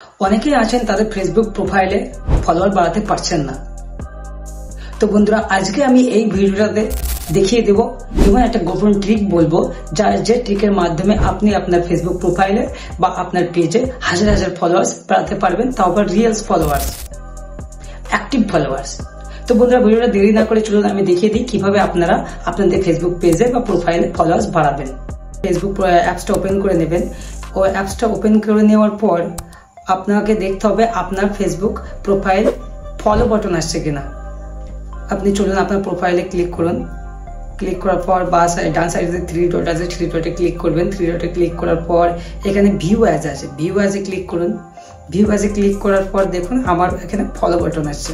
অনেকেই আছেন তাদের ফেসবুক প্রোফাইলে ফলোয়ার বাড়াতে পারছেন না। তো বন্ধুরা, আজকে আমি এই ভিডিওটাতে দেখিয়ে দেব এবং একটা গোপন ট্রিক বলবো, যে ট্রিকের মাধ্যমে আপনি আপনার ফেসবুক প্রোফাইলে বা আপনার পেজে হাজার হাজার ফলোয়ার্স বাড়াতে পারবেন, তাও আবার রিয়েল ফলোয়ার্স, অ্যাক্টিভ ফলোয়ার্স। তো বন্ধুরা, ভিডিওটা দেরি না করে চলুন আমি দেখিয়ে দিই কিভাবে আপনারা আপনাদের ফেসবুক পেজে বা প্রোফাইলে ফলোয়ার্স বাড়াবেন। ফেসবুক অ্যাপসটা ওপেন করে নেবেন। ও অ্যাপসটা ওপেন করে নেওয়ার পর আপনাকে দেখতে হবে আপনার ফেসবুক প্রোফাইল ফলো বাটন আসছে কিনা। আপনি চলুন আপনার প্রোফাইলে ক্লিক করুন। ক্লিক করার পর বা ডান সাইডে 3 ডট আছে, 3 ডটে ক্লিক করবেন। 3 ডটে ক্লিক করার পর এখানে ভিউ অ্যাজ আছে, ভিউ অ্যাজে ক্লিক করুন। ভিউ অ্যাজে ক্লিক করার পর দেখুন আমার এখানে ফলো বাটন আসছে,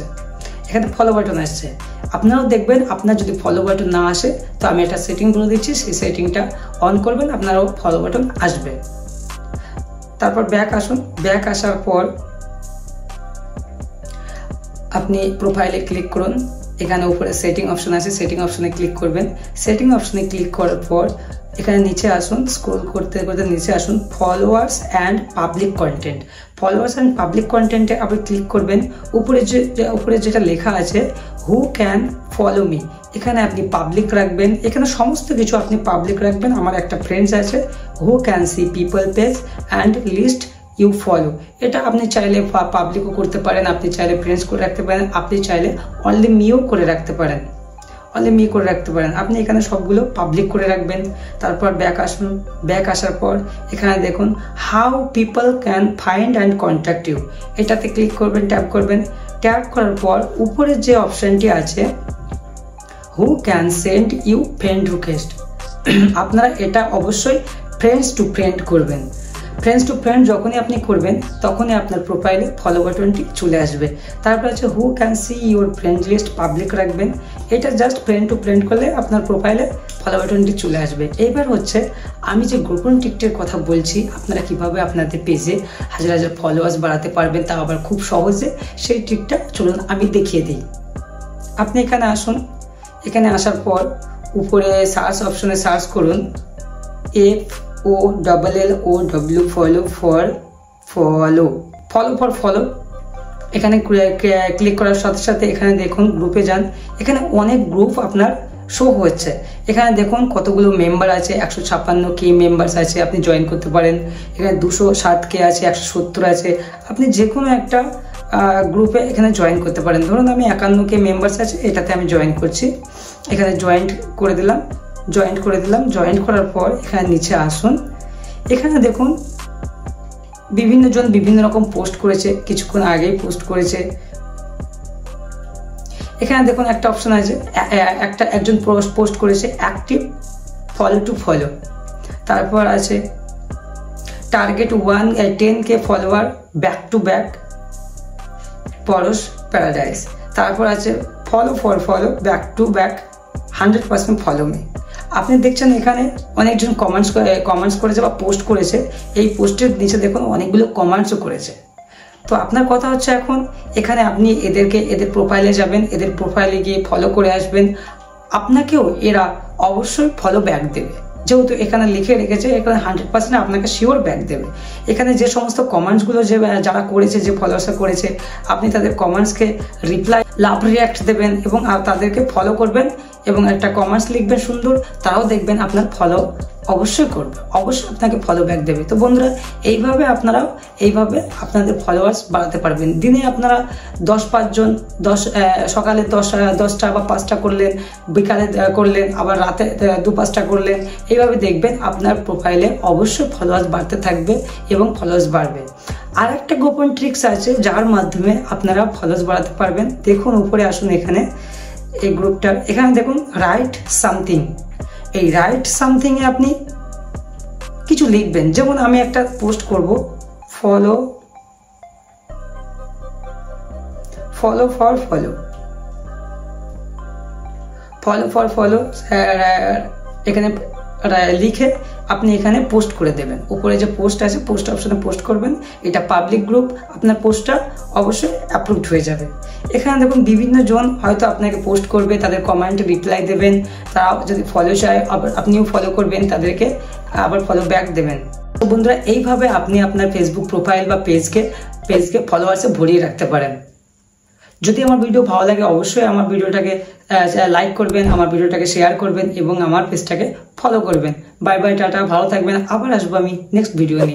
এখানে ফলো বাটন আসছে। আপনারাও দেখবেন আপনার যদি ফলো বাটন না আসে তো আমি একটা সেটিং বলে দিচ্ছি, সেই সেটিংটা অন করবেন, আপনারও ফলো বাটন আসবে। তারপর ব্যাক আসুন। ব্যাক আসার পর আপনি প্রোফাইলে ক্লিক করুন। এখানে উপরে সেটিং অপশন আছে, সেটিং অপশনে ক্লিক করবেন। সেটিং অপশনে ক্লিক করার পর এখানে নিচে আসুন, স্ক্রল করতে করতে নিচে আসুন, followers and public content. Followers and public কন্টেন্টে আপনি ক্লিক করবেন। উপরে যেটা লেখা আছে হু ক্যান ফলো মি, এখানে আপনি পাবলিক রাখবেন। এখানে সমস্ত কিছু আপনি পাবলিক রাখবেন। আমার একটা ফ্রেন্ডস আছে, who can see people page and list you follow, এটা আপনি চাইলে পাবলিকও করতে পারেন, আপনি চাইলে ফ্রেন্ডস করে রাখতে পারেন, আপনি চাইলে অনলি মিও করে রাখতে পারেন, অনলি মি করে রাখতে পারেন। আপনি এখানে সবগুলো পাবলিক করে রাখবেন। তারপর ব্যাক আসুন। ব্যাক আসার পর এখানে দেখুন how people can find and contact you, এটাতে ক্লিক করবেন, ট্যাপ করবেন। ট্যাপ করার পর উপরে যে অপশনটি আছে who can send you friend request, আপনারা এটা অবশ্যই ফ্রেন্ডস টু ফ্রেন্ড করবেন। ফ্রেন্ডস টু ফ্রেন্ড যখনই আপনি করবেন তখনই আপনার প্রোফাইলে ফলো বাটনটি চলে আসবে। তারপর আছে who can see your friend list, public রাখবেন। এটা জাস্ট ফ্রেন্ড টু ফ্রেন্ড করলে আপনার প্রোফাইলে ফলো বাটনটি চলে আসবে। এবার হচ্ছে আমি যে গোপন ট্রিকটির কথা বলছি, আপনারা কিভাবে আপনাদের পেজে হাজার হাজার ফলোয়ার্স বাড়াতে পারবেন, তা আবার খুব সহজে, সেই ট্রিকটা চলুন আমি দেখিয়ে দিই। আপনি এখানে আসুন। এখানে আসার পর উপরে সার্চ অপশনে সার্চ করুন FOLLOW, follow for follow, follow for follow. এখানে ক্লিক করার সাথে সাথে এখানে দেখুন গ্রুপে যান। এখানে অনেক গ্রুপ আপনার শো হচ্ছে। এখানে দেখুন কতগুলো মেম্বার আছে, 156K মেম্বার্স আছে, আপনি জয়েন করতে পারেন। এখানে 207K আছে, 170 আছে। আপনি যে কোনো একটা গ্রুপে এখানে জয়েন করতে পারেন। ধরুন আমি 51K মেম্বার্স আছে, এটাতে আমি জয়েন করছি। এখানে জয়েন্ট করে দিলাম। জয়েন্ট করার পর এখানে নিচে আসুন। এখানে দেখুন বিভিন্ন জন বিভিন্ন রকম পোস্ট করেছে, কিছুক্ষণ আগেই পোস্ট করেছে। এখানে দেখুন একটা অপশন আছে, একজন পোস্ট করেছে অ্যাক্টিভ ফলো টু ফলো। তারপর আছে target 10K follower back to back Parash paradise. তারপর আছে follow for follow back to back 100% follow me. আপনি দেখছেন এখানে অনেকজন কমেন্টস করেছে বা পোস্ট করেছে। এই পোস্টের নিচে দেখুন অনেকগুলো কমেন্টসও করেছে। তো আপনার কথা হচ্ছে এখন এখানে আপনি এদের প্রোফাইলে যাবেন, এদের প্রোফাইলে গিয়ে ফলো করে আসবেন। আপনাকেও এরা অবশ্যই ফলো ব্যাক দেবে, যেহেতু এখানে লিখে রেখেছে এখানে 100% আপনাকে শিওর ব্যাক দেবে। এখানে যে সমস্ত কমেন্টসগুলো যারা করেছে, যে ফলোয়ার্সরা করেছে, আপনি তাদের কমেন্টসকে রিপ্লাই, লাভ রিয়াক্ট দেবেন এবং তাদেরকে ফলো করবেন এবং একটা কমেন্টস লিখবেন সুন্দর, তারাও দেখবেন আপনার ফলো অবশ্যই করবে, অবশ্যই আপনাকে ফলো ব্যাক দেবে। তো বন্ধুরা, এইভাবে আপনারাও আপনাদের ফলোয়ার্স বাড়াতে পারবেন। দিনে আপনারা 10-5 জন, সকালে 10টা বা 5টা করলেন, বিকালে করলেন, আবার রাতে 2-5টা করলেন। এইভাবে দেখবেন আপনার প্রোফাইলে অবশ্যই ফলোয়ার্স বাড়তে থাকবে এবং ফলোয়ার্স বাড়বে। আর একটা গোপন ট্রিক্স আছে যার মাধ্যমে আপনারা ফলোয়ার্স বাড়াতে পারবেন। দেখুন উপরে আসুন, এখানে এই গ্রুপটার এখানে দেখুন রাইট সামথিং। এই রাইট সামথিংয়ে আপনি কিছু লিখবেন। যেমন আমি একটা পোস্ট করব, follow for follow, follow for follow, এখানে লিখে আপনি এখানে পোস্ট করে দেবেন। উপরে যে পোস্ট আছে পোস্ট অপশনে পোস্ট করবেন। এটা পাবলিক গ্রুপ, আপনার পোস্টটা অবশ্যই অ্যাপ্রুভড হয়ে যাবে। এখানে দেখুন বিভিন্ন জন হয়তো আপনাকে পোস্ট করবে, তাদের কমেন্টে রিপ্লাই দেবেন। তারা যদি ফলো চায় আপনিও ফলো করবেন, তাদেরকে আবার ফলো ব্যাক দেবেন। তো বন্ধুরা এইভাবে আপনি আপনার ফেসবুক প্রোফাইল বা পেজকে ফলোয়ার্সে ভরিয়ে রাখতে পারেন। যদি আমার ভিডিও ভালো লাগে অবশ্যই আমার ভিডিওটাকে লাইক করবেন, আমার ভিডিওটাকে শেয়ার করবেন এবং আমার পেজটাকে ফলো করবেন। বাই বাই, টাটা, ভালো থাকবেন। আবার আসবো আমি নেক্সট ভিডিও নিয়ে।